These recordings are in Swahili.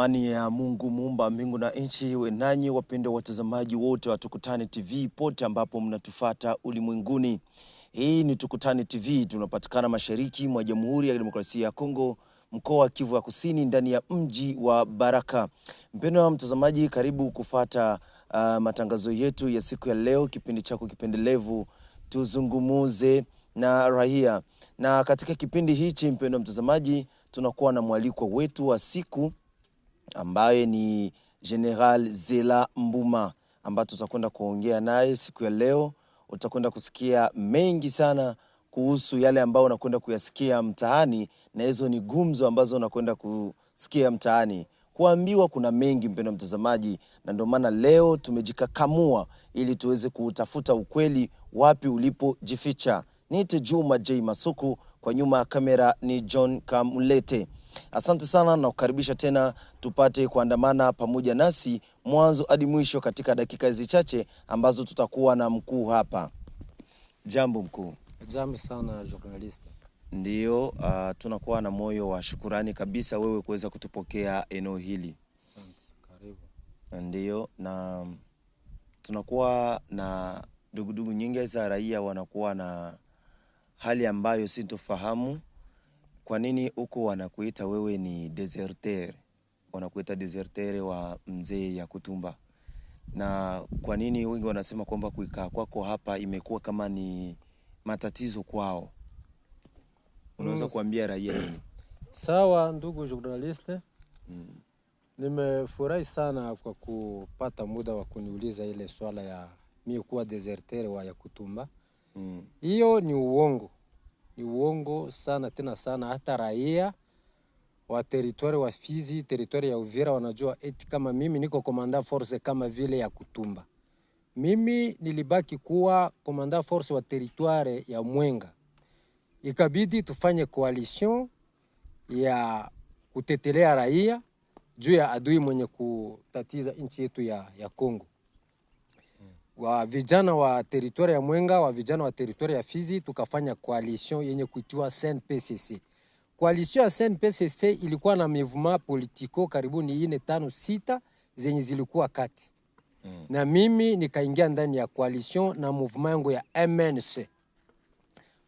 Amani ya Mungu muumba mbingu na nchi iwe nanyi wapendwa watazamaji wote wa Tukutane TV pote ambapo mnatufata ulimwenguni. Hii ni Tukutane TV, tunapatikana mashariki mwa Jamhuri ya Kidemokrasia ya Kongo, mkoa wa Kivu ya Kusini, ndani ya mji wa Baraka. Mpendwa mtazamaji, karibu kufata matangazo yetu ya siku ya leo, kipindi chako kipendelevu Tuzungumuze na Raia. Na katika kipindi hichi mpendwa mtazamaji, tunakuwa na mwaliko wetu wa siku ambaye ni General Zela Mbuma, ambaye tutakwenda kuongea naye siku ya leo. Utakwenda kusikia mengi sana kuhusu yale ambayo unakwenda kuyasikia mtaani, na hizo ni gumzo ambazo unakwenda kusikia mtaani. Kuambiwa kuna mengi mpendwa mtazamaji, na ndio maana leo tumejikakamua ili tuweze kutafuta ukweli wapi ulipojificha. Niite Juma J Masuku, kwa nyuma ya kamera ni John Kamulete. Asante sana na kukaribisha tena tupate kuandamana pamoja nasi mwanzo hadi mwisho katika dakika hizi chache ambazo tutakuwa na mkuu hapa. Jambo mkuu. Jambo sana journalist. Ndiyo, tunakuwa na moyo wa shukurani kabisa wewe kuweza kutupokea eneo hili. Asante, karibu. Ndiyo, na tunakuwa na dugudugu nyingi za raia wanakuwa na hali ambayo sintofahamu. Kwa nini huko wanakuita wewe ni deserter? Wanakuita deserter wa mzee Yakutumba. Na kwa nini wengi wanasema kwamba kuikaa kwako hapa imekuwa kama ni matatizo kwao? Unaweza kuambia raia nini? Sawa ndugu journalist. Nimefurahi sana kwa kupata muda wa kuniuliza ile swala ya mimi kuwa deserter wa Yakutumba. Hiyo ni uongo. Ni uongo sana tena sana, hata raia wa territoire wa Fizi, territoire ya Uvira wanajua eti kama mimi niko komanda force kama vile Yakutumba. Mimi nilibaki kuwa komanda force wa territoire ya Mwenga. Ikabidi tufanye coalition ya kutetelea raia juu ya adui mwenye kutatiza nchi yetu ya Kongo. Wa vijana wa territoire ya Mwenga, wa vijana wa territoire ya Fizi, tukafanya coalition yenye kuitwa CNPCC. Coalition ya CNPCC ilikuwa na mouvement politiko karibuni 4, 5, 6 zenye zilikuwa kati. Na mimi nikaingia ndani ya coalition na mouvement yangu ya MNC.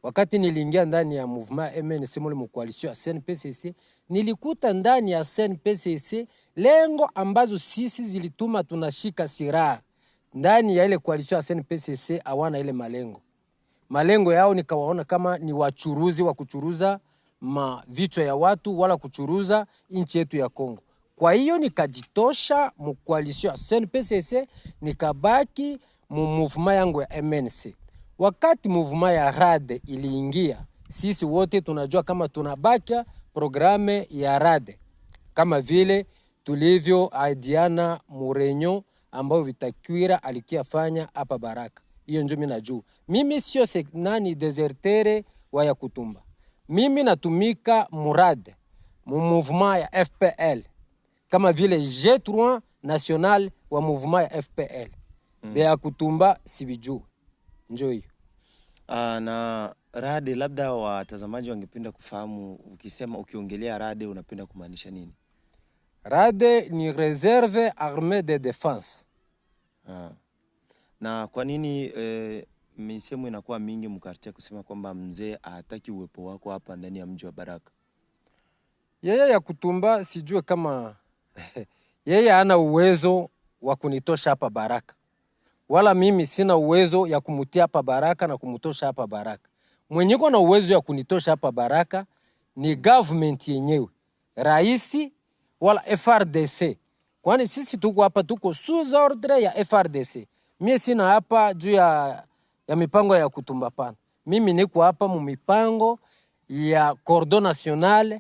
Wakati niliingia ndani ya mouvement MNC mule coalition ya CNPCC, nilikuta ndani ya CNPCC lengo ambazo sisi zilituma tunashika silaha. Ndani ya ile coalition ya CNPCC hawana ile malengo. Malengo yao nikawaona kama ni wachuruzi wa kuchuruza vichwa ya watu wala kuchuruza nchi yetu ya Kongo. Kwa hiyo nikajitosha mu coalition ya CNPCC, nikabaki mu mouvement yangu ya MNC. Wakati mouvement ya RADE iliingia, sisi wote tunajua kama tunabaki programe ya RADE. Kama vile tulivyo aidiana murenyo ambao Vitakwira alikiafanya hapa Baraka. Hiyo ndio mimi najua. Mimi sio nani desertere wa Yakutumba. Mimi natumika murade mu mouvement ya FPL. Kama vile G3 national wa mouvement ya FPL. Be Yakutumba sibiju. Njoo hiyo. Na RADE, labda watazamaji wangependa kufahamu, ukisema ukiongelea RADE unapenda kumaanisha nini? RADE ni Reserve Armée de Défense. Na kwa nini misemo inakuwa mingi mkartia kusema kwamba mzee hataki uwepo wako hapa ndani ya mji wa Baraka? Yeye Yakutumba sijue kama yeye hana uwezo wa kunitosha hapa Baraka. Wala mimi sina uwezo ya kumutia hapa Baraka na kumutosha hapa Baraka. Mwenyeko na uwezo ya kunitosha hapa Baraka ni government yenyewe. Raisi wala FRDC. Kwani sisi tuko hapa tuko sous ordre ya FRDC. Mimi sina hapa juu ya mipango ya Yakutumba pana. Mimi niko hapa mu mipango ya cordon national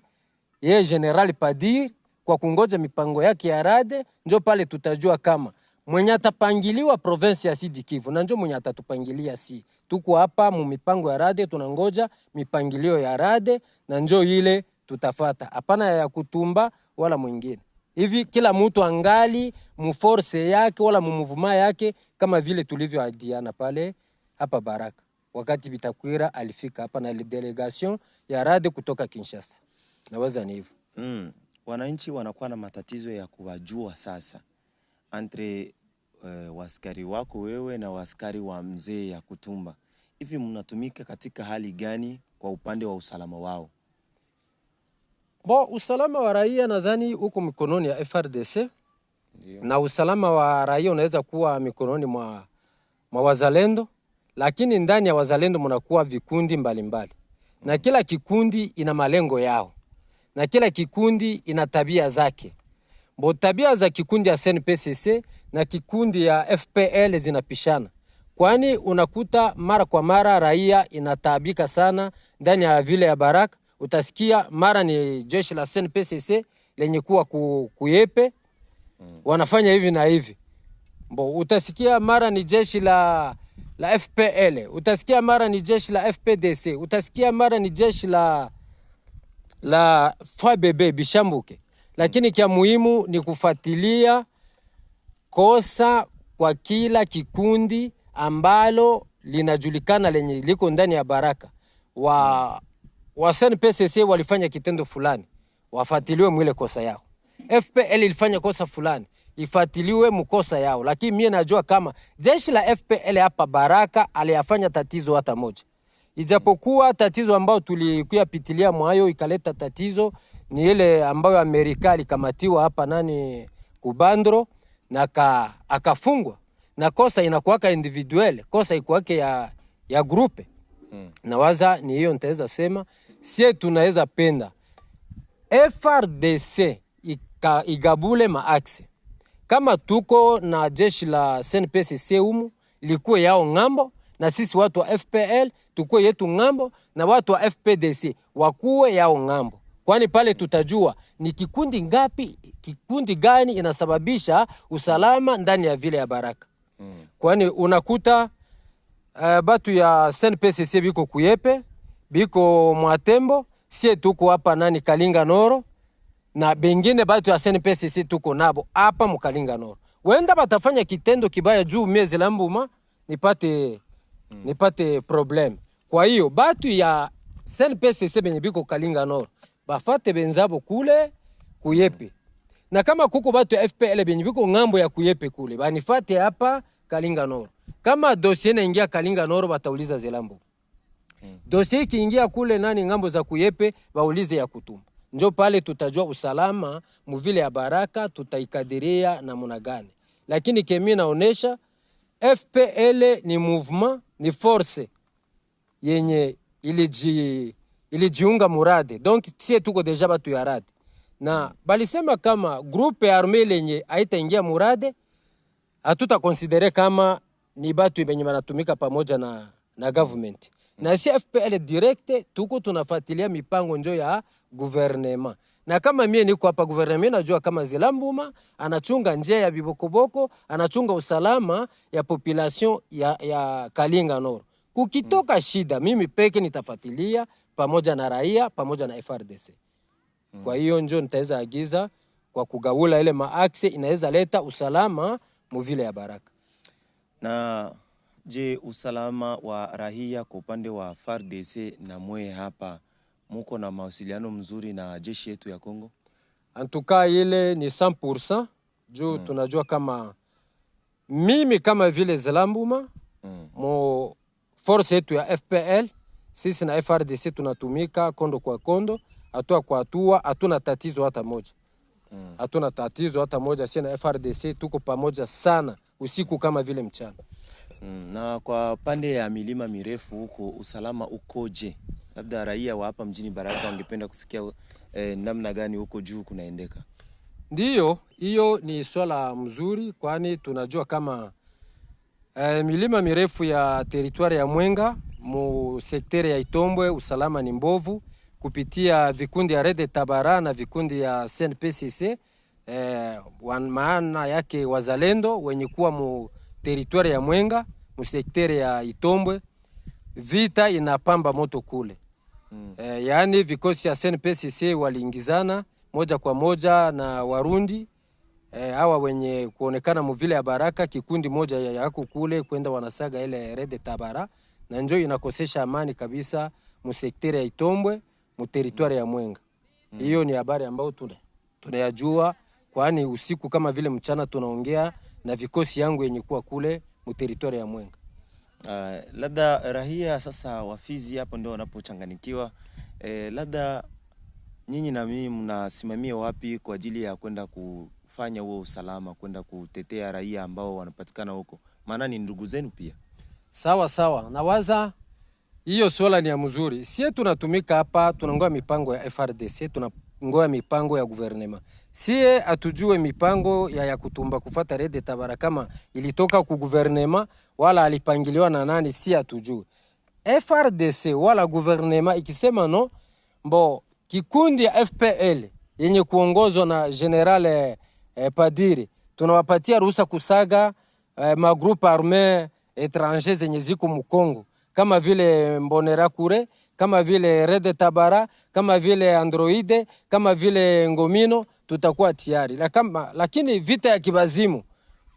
ya General Padir, kwa kungoja mipango yake ya RADE. Njo pale tutajua kama mwenye atapangiliwa province ya Sud Kivu na njo mwenye atatupangilia si. Tuko hapa mu mipango ya RADE, tunangoja mipangilio ya RADE na njo ile tutafata. Hapana ya Yakutumba wala mwingine. Hivi kila mtu angali mu force yake wala mu mouvement yake, kama vile tulivyoadiana pale hapa Baraka. Wakati Vitakwira alifika hapa na delegation ya RADE kutoka Kinshasa. Nawaza ni hivyo. wananchi wanakuwa na matatizo ya kuwajua sasa entre waskari wako wewe na waskari wa mzee ya Kutumba. Hivi mnatumika katika hali gani kwa upande wa usalama wao? Usalama wa raia nadhani uko mikononi ya FRDC. Ndiyo. Na usalama wa raia unaweza kuwa mikononi mwa wazalendo, lakini ndani ya wazalendo mnakuwa vikundi mbalimbali. Na kila kikundi ina malengo yao. Na kila kikundi ina tabia zake. Tabia za kikundi ya SNPCC na kikundi ya FPL zinapishana. Kwani unakuta mara kwa mara raia inataabika sana ndani ya vile ya Baraka. Utasikia mara ni jeshi la SNPCC lenye kuwa kuyepe wanafanya hivi na hivi. Utasikia mara ni jeshi la FPL, utasikia mara ni jeshi la FPDC, utasikia mara ni jeshi la FABB Bishambuke. Lakini kia muhimu ni kufuatilia kosa kwa kila kikundi ambalo linajulikana lenye liko ndani ya Baraka. Wa SNPCC walifanya kitendo fulani, wafuatiliwe mwile kosa yao. FPL ilifanya kosa fulani, ifuatiliwe mkosa yao. Lakini mimi najua kama jeshi la FPL hapa Baraka aliyafanya tatizo hata moja. Ijapokuwa tatizo ambao tulikuya pitilia mwayo ikaleta tatizo ni ile ambayo Amerika alikamatiwa hapa Kubandro na akafungwa. Na kosa inakuwaka individual, kosa ikuwake ya grupe. Nawaza ni hiyo nitaweza sema, sie tunaweza penda FRDC igabule maaxe. Kama tuko na jeshi la SNPCC humu, likuwe yao ngambo, na sisi watu wa FPL tukuwe yetu ngambo, na watu wa FPDC wakuwe yao ngambo. Kwani pale tutajua ni kikundi ngapi, kikundi gani inasababisha usalama ndani ya vile ya Baraka. Kwani unakuta batu ya SNPCC biko kuyepe, biko Mwatembo, sie tuko hapa Kalinga Noro, na bengine batu ya SNPCC tuko nabo hapa Mukalinga Noro. Wenda batafanya kitendo kibaya juu miezi lambuma nipate problem. Kwa hiyo batu ya SNPCC benye biko Kalinga Noro bafate benzabo kule kuyepe. Na kama kuko batu ya FPL benye biko ngambo ya kuyepe kule, banifate hapa Kalinga Noro. Kama dossier na ingia Kalinga Noro batauliza Zelambo. Dossier kiingia kule ngambo za kuyepe baulize ya Kutumba. Njo pale tutajua usalama muvile ya Baraka tutaikadiria namna gani. Lakini kemi naonesha FPL ni movement, ni force yenye ilijiunga murade. Donc sie tuko deja batu ya rade. Na balisema kama groupe armée lenye haitaingia murade, hatuta considere kama ni batu benye banatumika pamoja na government. Na si FPL direct tuko tunafuatilia mipango njo ya gouvernement. Na kama mie niko hapa gouvernement najua kama Zelambuma anachunga njia ya Bibokoboko, anachunga usalama ya population ya Kalinga Noro. Kukitoka shida mimi peke nitafuatilia pamoja na raia pamoja na FRDC. Kwa hiyo njo nitaweza agiza kwa kugawula ile maaxe inaweza leta usalama muvile ya Baraka. Na je, usalama wa raia kwa upande wa FARDC na mwe hapa muko na mawasiliano mzuri na jeshi yetu ya Kongo? Antuka ile ni 100% juu tunajua kama mimi kama vile Zelambuma mo force yetu ya FPL sisi na FRDC tunatumika kondo kwa kondo, hatua kwa hatua, hatuna tatizo hata moja. Hatuna tatizo hata moja, sisi na FRDC tuko pamoja sana usiku kama vile mchana. Na kwa pande ya milima mirefu huko usalama ukoje? Labda raia wa hapa mjini Baraka wangependa kusikia namna gani huko juu kunaendeka. Ndiyo, hiyo ni swala mzuri kwani tunajua kama milima mirefu ya teritwari ya Mwenga mu sekteri ya Itombwe usalama ni mbovu kupitia vikundi ya Red Tabara na vikundi ya SNPCC. Maana yake wazalendo wenye kuwa mu teritwari ya Mwenga mu sekteri ya Itombwe vita inapamba moto kule. Yaani vikosi ya SNPCC waliingizana moja kwa moja na Warundi hawa wenye kuonekana muvile ya Baraka, kikundi moja yako kule kwenda wanasaga ile Red Tabara, na njoo inakosesha amani kabisa mu sekteri ya Itombwe mu teritwari ya Mwenga. Hiyo ni habari ambayo tunayajua, kwani usiku kama vile mchana tunaongea na vikosi yangu yenye kuwa kule mu territoire ya Mwenga. Labda rahia sasa wafizi hapo ndio wanapochanganikiwa. Labda nyinyi na mimi mnasimamia wapi kwa ajili ya kwenda kufanya huo usalama, kwenda kutetea raia ambao wanapatikana huko? Maana ni ndugu zenu pia. Sawa, nawaza hiyo swala ni ya mzuri. Sie tunatumika hapa, tunangoa mipango ya FRDC, tunangoa mipango ya gouvernement. Sie atujue mipango ya Kutumba kufata Red Tabara kama ilitoka ku gouvernement wala alipangiliwa na nani, si atujue. FRDC wala gouvernement ikisema no, mbo kikundi ya FPL yenye kuongozwa na General Padiri, tunawapatia ruhusa kusaga magroupe armé étranger zenye ziko mu Kongo kama vile Mbonerakure, kama vile Red Tabara, kama vile Androide, kama vile Ngomino, tutakuwa tayari. Lakini vita ya kibazimu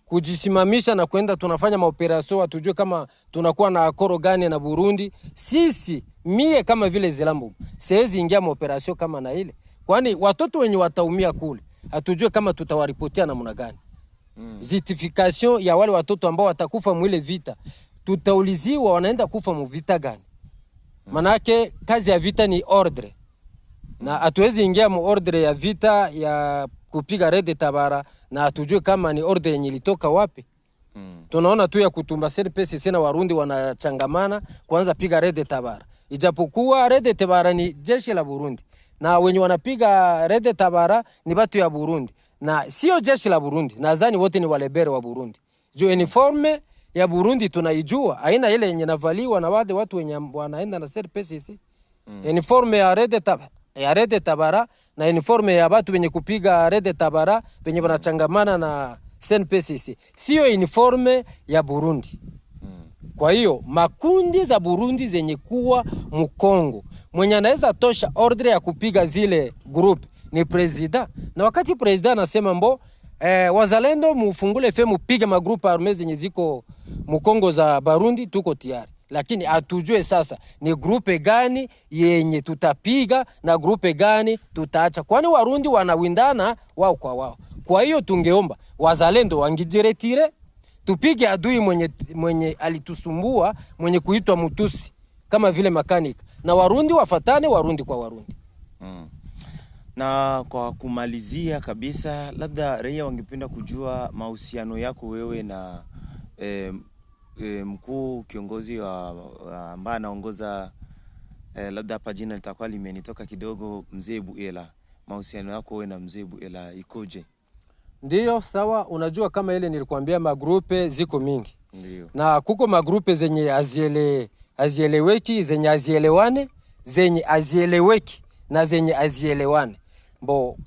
kujisimamisha na kwenda tunafanya maoperasyon, atujue kama tunakuwa na akoro gani na Burundi. Sisi mie kama vile Zilambo siwezi ingia maoperasyon kama na ile, kwani watoto wenye wataumia kule atujue kama tutawaripotia namna gani. Justification ya wale watoto ambao watakufa mwile vita, tutauliziwa wanaenda kufa mu vita gani. Manake kazi ya vita ni ordre, na hatuwezi ingia mu ordre ya vita ya kupiga Red Tabara na atujue kama ni ordre yenye ilitoka wapi. Tunaona tu ya Kutumba CNPSC na Warundi wanachangamana kwanza piga Red Tabara, ijapokuwa Red Tabara ni jeshi la Burundi na wenye wanapiga Red Tabara ni watu ya Burundi na sio jeshi la Burundi. Nadhani wote ni walebere wa Burundi. Uniforme ya Burundi tunaijua, aina ile yenye navaliwa na watu wenye wanaenda na CNPSC. Uniforme ya Red Tabara na uniforme ya watu wenye kupiga Red Tabara wenye wanachangamana na CNPSC sio uniforme ya Burundi. Kwa hiyo makundi za Burundi zenye kuwa Mkongo, mwenye anaweza tosha ordre ya kupiga zile group ni president. Na wakati president anasema mbo wazalendo mufungule fe mupige magrupu arme zenye ziko Mkongo za Burundi, tuko tayari. Lakini atujue sasa ni grupe gani yenye tutapiga na grupe gani tutaacha, kwani Warundi wanawindana wao kwa wao. Kwa hiyo tungeomba wazalendo wangijiretire, tupige adui mwenye alitusumbua, mwenye kuitwa Mutusi kama vile makanika, na Warundi wafatane Warundi kwa Warundi. Na kwa kumalizia kabisa, labda raia wangependa kujua mahusiano yako wewe na mkuu kiongozi ambaye anaongoza, labda hapa jina litakuwa limenitoka kidogo, Mzee Buela. Mahusiano yako wewe na Mzee Buela ikoje? Ndiyo, sawa. Unajua kama ile nilikwambia magrupe ziko mingi. Ndiyo. Na kuko magrupe zenye azieleweki, zenye azielewane, zenye azieleweki na zenye azielewane.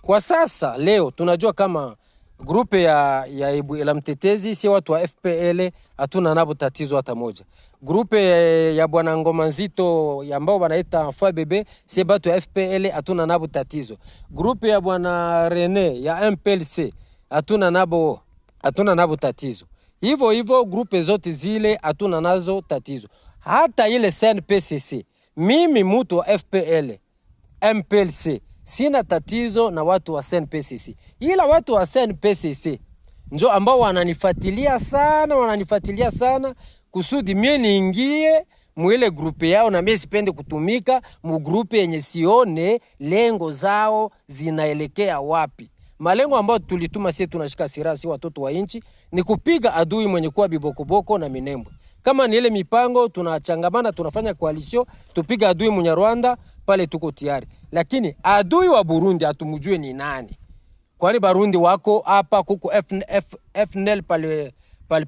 Kwa sasa leo tunajua kama grupe ya Buela mtetezi si watu wa FPL, hatuna nabo tatizo hata moja. Grupe ya Bwana Ngoma Nzito ambao wanaita FBB si watu wa FPL, hatuna nabo tatizo. Grupe ya Bwana Rene ya MPLC hatuna nabo tatizo. Hivyo grupe zote zile hatuna nazo tatizo. Hata ile CNPSC, mimi mtu wa FPL MPLC sina tatizo na watu wa CNPSC. Ila watu wa CNPSC njo ambao wananifuatilia sana kusudi mimi niingie mwile grupe yao, na mimi sipende kutumika mu grupe yenye sione lengo zao zinaelekea wapi. Malengo ambayo tulituma sisi tunashika silaha, si watoto wa inchi, ni kupiga adui mwenye kuwa bibokoboko na minembwe. Kama ni ile mipango tunachangamana, tunafanya coalition, tupiga adui mwenye Rwanda, pale tuko tayari. Lakini adui wa Burundi hatumjue ni nani. Kwani Barundi wako hapa, kuko FNL pale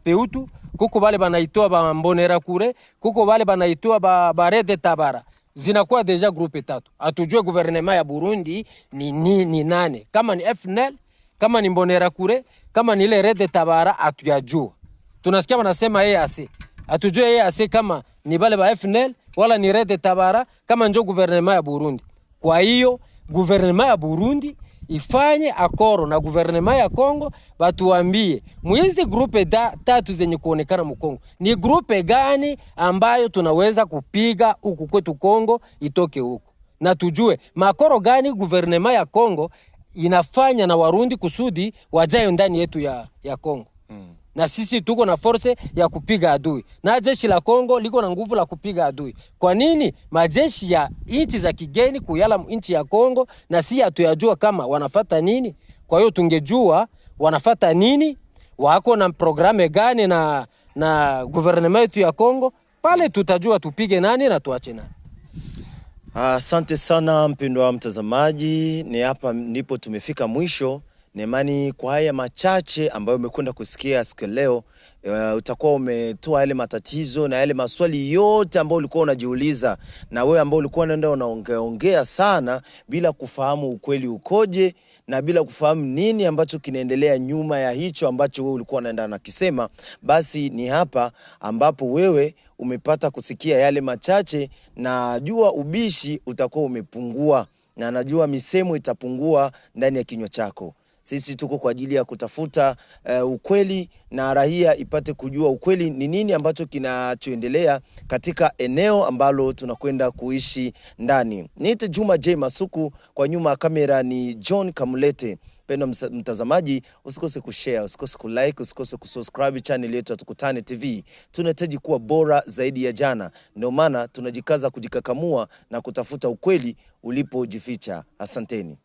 Peutu, kuko wale banaitoa ba Mbonerakure, kuko wale banaitoa ba Red Tabara. Zinakuwa deja grupe tatu. Atujue gouvernement ya Burundi ni nani. Kama ni FNL, kama ni Mbonerakure, kama ni ile Red Tabara, atuyajua. Tunasikia wanasema EAC. Atujue EAC kama ni bale ba FNL wala ni Red Tabara, kama njo gouvernement ya Burundi. Kwa hiyo gouvernement ya Burundi ifanye akoro na gouvernement ya Kongo, batuambie mwezi grupe tatu zenye kuonekana mu Kongo ni grupe gani ambayo tunaweza kupiga huku kwetu Kongo itoke huku, na tujue makoro gani gouvernement ya Kongo inafanya na Warundi kusudi wajayo ndani yetu ya Kongo. Na sisi tuko na force ya kupiga adui. Na jeshi la Kongo liko na nguvu la kupiga adui. Kwa nini majeshi ya nchi za kigeni kuyala nchi ya Kongo na si hatuyajua kama wanafata nini? Kwa hiyo tungejua wanafata nini, wako na programe gani na gouvernement ya Kongo, pale tutajua tupige nani na tuache nani. Asante sana mpendwa mtazamaji, ni hapa ndipo tumefika mwisho. Nemani kwa haya machache ambayo umekwenda kusikia siku leo, utakuwa umetoa yale matatizo na yale maswali yote ambayo ulikuwa unajiuliza, na wewe ambao ulikuwa unaenda unaongea sana bila kufahamu ukweli ukoje na bila kufahamu nini ambacho kinaendelea nyuma ya hicho ambacho wewe ulikuwa unaenda nakisema. Basi ni hapa ambapo wewe umepata kusikia yale machache, na jua ubishi utakuwa umepungua, na najua misemo itapungua ndani ya kinywa chako. Sisi tuko kwa ajili ya kutafuta ukweli na raia ipate kujua ukweli ni nini ambacho kinachoendelea katika eneo ambalo tunakwenda kuishi ndani. Niite Juma J Masuku, kwa nyuma kamera ni John Kamulete. Pendo mtazamaji, usikose kushare, usikose kulike, usikose kusubscribe channel yetu ya Tukutane TV. Tunahitaji kuwa bora zaidi ya jana. Ndio maana tunajikaza kujikakamua na kutafuta ukweli ulipojificha. Asanteni.